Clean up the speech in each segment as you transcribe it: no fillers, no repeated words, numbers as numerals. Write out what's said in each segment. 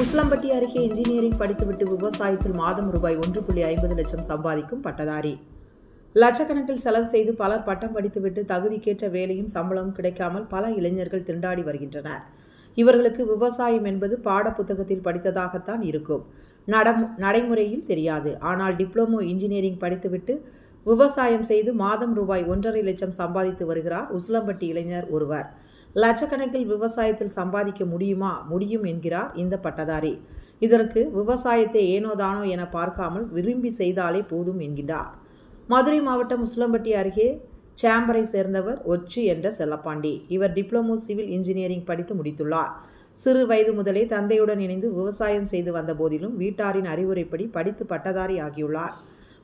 உசிலம்பட்டி அருகே இன்ஜினியரிங் படித்துவிட்டு விவசாயத்தில் மாதம் ரூபாய் 1.50 லட்சம் சம்பாதிக்கும் பட்டதாரி. லட்சக்கணக்கில் செலவு செய்து பலர் பட்டம் படித்துவிட்டு தகுதிக்கேற்ற வேலையும் சம்பளமும் கிடைக்காமல் பல இளைஞர்கள் திண்டாடி வருகின்றனர். இவர்களுக்கு விவசாயம் என்பது பாட புத்தகத்தில் படித்ததாகத்தான் இருக்கும், நடைமுறையில் தெரியாது. ஆனால் டிப்ளமோ இன்ஜினியரிங் படித்துவிட்டு விவசாயம் செய்து மாதம் ரூபாய் 1.5 லட்சம் சம்பாதித்து வருகிறார் உசிலம்பட்டி இளைஞர் ஒருவர். லட்சக்கணக்கில் விவசாயத்தில் சம்பாதிக்க முடியும் என்கிறார் இந்த பட்டதாரி. இதற்கு விவசாயத்தை ஏனோதானோ என பார்க்காமல் விரும்பி செய்தாலே போதும் என்கிறார். மதுரை மாவட்டம் உசிலம்பட்டி அருகே சேம்பரை சேர்ந்தவர் ஒச்சு என்ற செல்லப்பாண்டி. இவர் டிப்ளமோ சிவில் இன்ஜினியரிங் படித்து முடித்துள்ளார். சிறு வயது முதலே தந்தையுடன் இணைந்து விவசாயம் செய்து வந்த போதிலும் வீட்டாரின் அறிவுரைப்படி படித்து பட்டதாரி ஆகியுள்ளார்.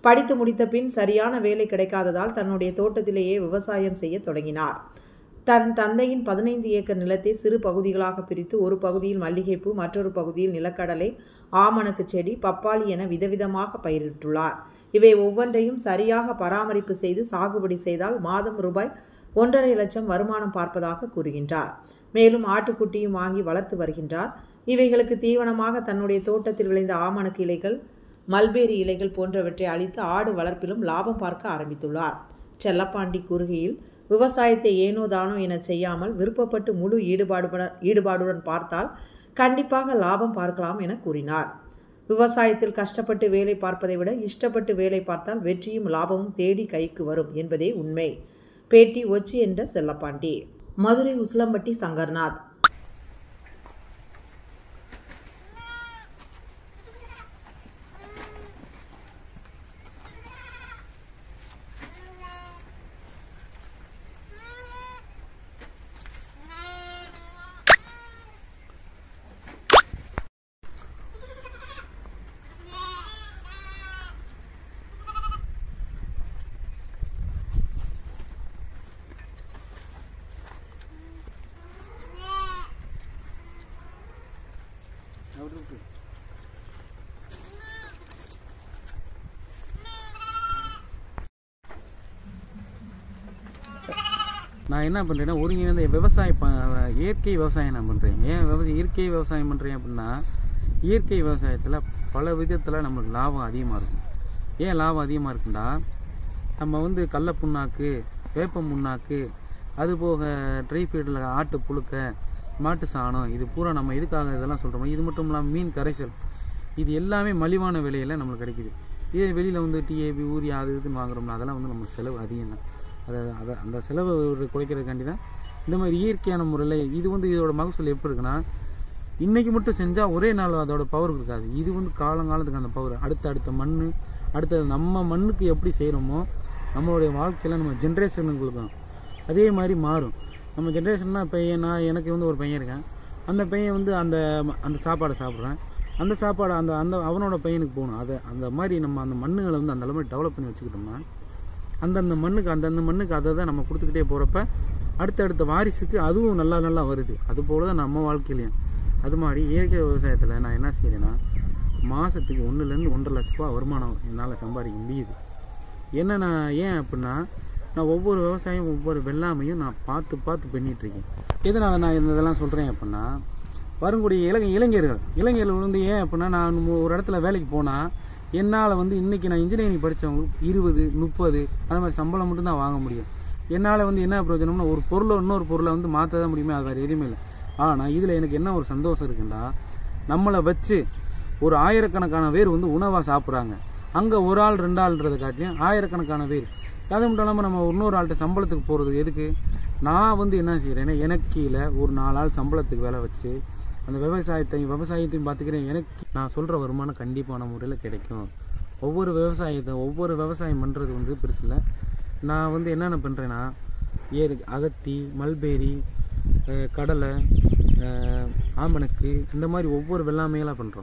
படித்து முடித்த பின் சரியான வேலை கிடைக்காததால் தன்னுடைய தோட்டத்திலேயே விவசாயம் செய்ய தொடங்கினார். தன் தந்தையின் 15 ஏக்கர் நிலத்தை சிறு பகுதிகளாக பிரித்து ஒரு பகுதியில் மல்லிகைப்பூ, மற்றொரு பகுதியில் நிலக்கடலை, ஆமணக்கு செடி, பப்பாளி என விதவிதமாக பயிரிட்டுள்ளார். இவை ஒவ்வொன்றையும் சரியாக பராமரிப்பு செய்து சாகுபடி செய்தால் மாதம் ரூபாய் 1.5 லட்சம் வருமானம் பார்ப்பதாக கூறுகின்றார். மேலும் ஆட்டுக்குட்டியும் வாங்கி வளர்த்து வருகின்றார். இவைகளுக்கு தீவனமாக தன்னுடைய தோட்டத்தில் விளைந்த ஆமணக்கு இலைகள், மல்பேரி இலைகள் போன்றவற்றை அளித்து ஆடு வளர்ப்பிலும் லாபம் பார்க்க ஆரம்பித்துள்ளார். செல்லப்பாண்டி கூறுகையில், விவசாயத்தை ஏனோதானோ என செய்யாமல் விருப்பப்பட்டு முழு ஈடுபாடுடன் பார்த்தால் கண்டிப்பாக லாபம் பார்க்கலாம் என கூறினார். விவசாயத்தில் கஷ்டப்பட்டு வேலை பார்ப்பதை விட இஷ்டப்பட்டு வேலை பார்த்தால் வெற்றியும் லாபமும் தேடி கைக்கு வரும் என்பதே உண்மை. பேட்டி ஒச்சு என்ற செல்லப்பாண்டி. மதுரை உசிலம்பட்டி சங்கர்நாத். நான் என்ன பண்ணுறேன்னா, ஒருங்கிணைந்த இயற்கை விவசாயம் நான் பண்ணுறேன். ஏன் இயற்கை விவசாயம் பண்ணுறேன் அப்படின்னா, இயற்கை விவசாயத்தில் பல விதத்தில் நம்மளுக்கு லாபம் அதிகமாக இருக்கும். ஏன் லாபம் அதிகமாக இருக்குன்னா, நம்ம கடல புண்ணாக்கு, வேப்ப புண்ணாக்கு, அதுபோக ட்ரை ஃபீல்டில் ஆட்டு புழுக்க, மாட்டு சாணம், இது பூரா நம்ம எதுக்காக இதெல்லாம் சொல்கிறோமோ, இது மட்டும் இல்லாமல் மீன் கரைசல், இது எல்லாமே மலிவான விலையில் நம்மளுக்கு கிடைக்கிது. இதே வெளியில் டிஏபி, யூரியா அது இதுன்னு வாங்குறோம்னா அதெல்லாம் நம்மளுக்கு செலவு அதிகம் தான். அந்த செலவை குறைக்கிறதுக்காண்டி தான் இந்த மாதிரி இயற்கையான முறையில் இது இதோட மகசூல் எப்படி இருக்குன்னா, இன்றைக்கி மட்டும் செஞ்சால் ஒரே நாள் அதோட பவர் இருக்காது. இது காலங்காலத்துக்கு அந்த பவர் அடுத்த மண், அடுத்த நம்ம மண்ணுக்கு எப்படி செய்கிறோமோ நம்மளுடைய வாழ்க்கையில் நம்ம ஜென்ரேஷனுங்களுக்கும் அதே மாதிரி மாறும். நம்ம ஜென்ரேஷன்னா இப்போ எனக்கு ஒரு பையன் இருக்கேன். அந்த பையன் அந்த சாப்பாடை சாப்பிட்றேன். அந்த சாப்பாடு அந்த அவனோட பையனுக்கு போகணும். அந்த மாதிரி நம்ம அந்த மண்ணுகளை அந்த அளவு டெவலப் பண்ணி வச்சுக்கிட்டோம்னா அந்தந்த மண்ணுக்கு அதை தான் நம்ம கொடுத்துக்கிட்டே போகிறப்ப அடுத்த வாரிசுக்கு அதுவும் நல்லா வருது. அதுபோல் தான் நம்ம வாழ்க்கையிலையும் அது மாதிரி இயற்கை விவசாயத்தில் நான் என்ன செய்கிறேன்னா, மாதத்துக்கு 1-லேருந்து 1.5 லட்ச ரூபா வருமானம் என்னால் சம்பாதிக்க முடியுது. ஏன் அப்படின்னா, நான் ஒவ்வொரு விவசாயம் ஒவ்வொரு வெள்ளாமையும் நான் பார்த்து பண்ணிகிட்ருக்கேன். எதனால் நான் இதெல்லாம் சொல்கிறேன் அப்படின்னா, வரக்கூடிய இளைஞர்கள் ஏன் அப்படின்னா, நான் ஒரு இடத்துல வேலைக்கு போனால் என்னால் இன்றைக்கி நான் இன்ஜினியரிங் படித்தவங்களுக்கு 20, 30 அது மாதிரி சம்பளம் மட்டும்தான் வாங்க முடியும். என்னால் என்ன பிரயோஜனம்னா, ஒரு பொருளை இன்னொரு பொருளை மாற்ற தான் முடியுமே, அது வேறு எதுவுமே இல்லை. ஆனால் இதில் எனக்கு என்ன ஒரு சந்தோஷம் இருக்குன்னா, நம்மளை வச்சு ஒரு ஆயிரக்கணக்கான பேர் உணவாக சாப்பிட்றாங்க. அங்கே ஒரு ஆள் 2 ஆள்ன்றதை காட்டியும் ஆயிரக்கணக்கான பேர். அது மட்டும் இல்லாமல் நம்ம இன்னொரு ஆள்கிட்ட சம்பளத்துக்கு போகிறது எதுக்கு? நான் என்ன செய்கிறேன்னா, எனக்கு கீழே ஒரு 4 ஆள் சம்பளத்துக்கு வேலை வச்சு அந்த விவசாயத்தையும் பார்த்துக்கிறேன். எனக்கு நான் சொல்கிற வருமானம் கண்டிப்பான முறையில் கிடைக்கும். ஒவ்வொரு விவசாயம் பண்ணுறது பெருசு இல்லை. நான் என்னென்ன பண்ணுறேன்னா, அகத்தி, மல்பேரி, கடலை, ஆமணக்கு, இந்த மாதிரி ஒவ்வொரு வெள்ளாமையெல்லாம் பண்ணுறோம்.